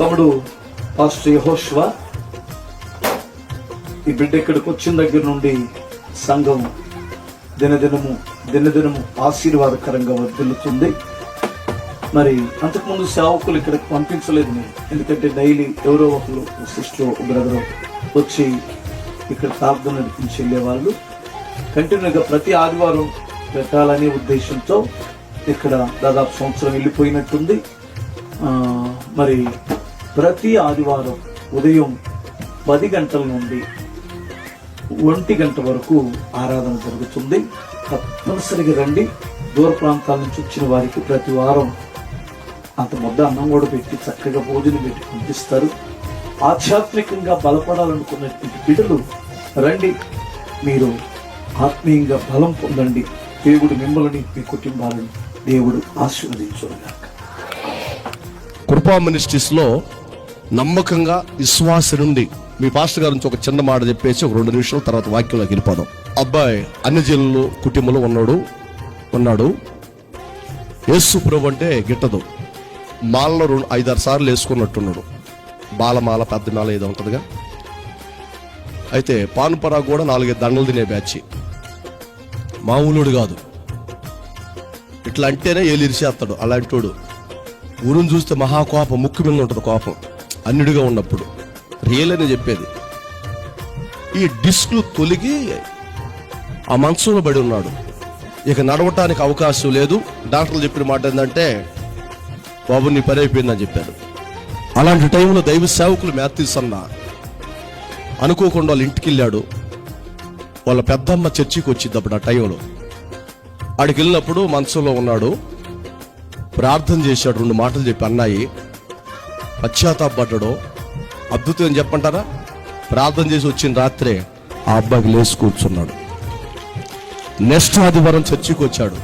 తమ్ముడు పాస్టర్ యెహోషువ, ఈ బిడ్డ ఇక్కడికి వచ్చిన దగ్గర నుండి సంఘం దినదినము ఆశీర్వాదకరంగా వర్ధిల్లుతుంది. మరి అంతకుముందు సేవకులు ఇక్కడికి పంపించలేదు నేను, ఎందుకంటే డైలీ ఎవరో ఒకరు సిస్టర్ బ్రదర్ వచ్చి ఇక్కడ ప్రార్థన నడిపించి వెళ్ళేవాళ్ళు. కంటిన్యూగా ప్రతి ఆదివారం పెట్టాలనే ఉద్దేశంతో ఇక్కడ దాదాపు సంవత్సరం వెళ్ళిపోయినట్టుంది. మరి ప్రతి ఆదివారం ఉదయం 10 గంటల నుండి 1 గంట వరకు ఆరాధన జరుగుతుంది. తప్పనిసరిగా రండి. దూర ప్రాంతాల నుంచి వచ్చిన వారికి ప్రతి వారం అంత ముద్ద అన్నం కూడా పెట్టి చక్కగా భోజనం పెట్టి పంపిస్తారు. ఆధ్యాత్మికంగా బలపడాలనుకున్నటువంటి బిడ్డలు రండి, మీరు ఆత్మీయంగా బలం పొందండి. దేవుడు మిమ్మల్ని, మీ కుటుంబాలను దేవుడు ఆశీర్వదించుగాక. కృపా మినిస్ట్రీస్ లో నమ్మకంగా విశ్వాస నుండి మీ పాస్టర్ గారి నుంచి ఒక చిన్న మాట చెప్పేసి ఒక 2 నిమిషాల తర్వాత వాక్యంలోకి వెళ్ళిపోదాం. అబ్బాయి అన్ని జిల్లాలో కుటుంబంలో ఉన్నాడు. యేసు ప్రభు అంటే గిట్టదు. మాలలో 5-6 సార్లు వేసుకున్నట్టున్నాడు. బాలమాల, పెద్ద మాల ఏదో ఉంటుందిగా. అయితే పానుపరా కూడా 4-5 దండలు తినే బ్యాచ్. మామూలుడు కాదు. ఇట్లా అంటేనే ఏలిరిసేస్తాడు. అలాంటోడు ఊరుని చూస్తే మహాకోపం, ముక్కు మీద ఉంటుంది కోపం అన్నిడిగా ఉన్నప్పుడు. రియల్ అని చెప్పేది. ఈ డిస్క్లు తొలిగి ఆ మనసులో పడి ఉన్నాడు. ఇక నడవటానికి అవకాశం లేదు. డాక్టర్లు చెప్పిన మాట ఏంటంటే, బాబు నీ పని అయిపోయిందని చెప్పారు. అలాంటి టైంలో దైవ సేవకులు మేత్తీసన్న అనుకోకుండా వాళ్ళ ఇంటికి వెళ్ళాడు. వాళ్ళ పెద్దమ్మ చర్చికి వచ్చింది అప్పుడు. ఆ టైంలో ఆడికి వెళ్ళినప్పుడు మనసులో ఉన్నాడు. ప్రార్థన చేశాడు. 2 మాటలు చెప్పి అన్నాయి. పశ్చాత్తాపడ్డాడు. అద్భుతం అని చెప్పంటారా? ప్రార్థన చేసి వచ్చిన రాత్రే ఆ అబ్బాయికి లేచి కూర్చున్నాడు. నెక్స్ట్ ఆదివారం చర్చికి వచ్చాడు.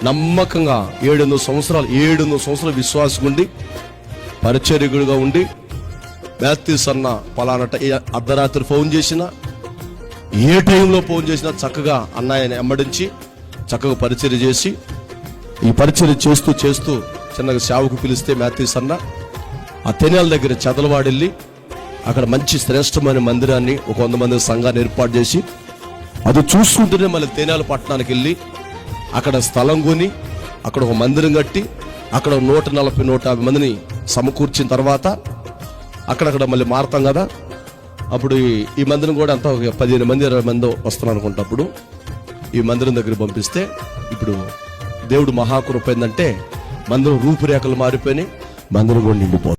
నమ్మకంగా 7 సంవత్సరాలు విశ్వాసం ఉండి పరిచర్యకుడిగా ఉండి మ్యాథ్యూస్ అన్న పలానా అర్ధరాత్రి ఫోన్ చేసినా, ఏ టైంలో ఫోన్ చేసినా చక్కగా అన్నయ్యని ఎమ్మడించి చక్కగా పరిచర్య చేసి, ఈ పరిచర్య చేస్తూ చిన్నగా సేవకు పిలిస్తే మ్యాథ్యూస్ అన్న ఆ తెనాల దగ్గర చదలవాడెళ్ళి అక్కడ మంచి శ్రేష్టమైన మందిరాన్ని, ఒక 100 మంది సంఘాన్ని ఏర్పాటు చేసి అది చూసుకుంటూనే మళ్ళీ తెనాల పట్టణానికి వెళ్ళి అక్కడ స్థలం కొని అక్కడ ఒక మందిరం కట్టి అక్కడ 140-150 మందిని సమకూర్చిన తర్వాత అక్కడక్కడ మళ్ళీ మారుతాం కదా. అప్పుడు ఈ మందిరం కూడా అంతా ఒక 15 మంది 20 మంది వస్తున్నారు అనుకుంటా. అప్పుడు ఈ మందిరం దగ్గర పంపిస్తే ఇప్పుడు దేవుడు మహాకృప ఏంటంటే మందిరం రూపురేఖలు మారిపోయినాయి. మందిరం కూడా నిండిపోతుంది.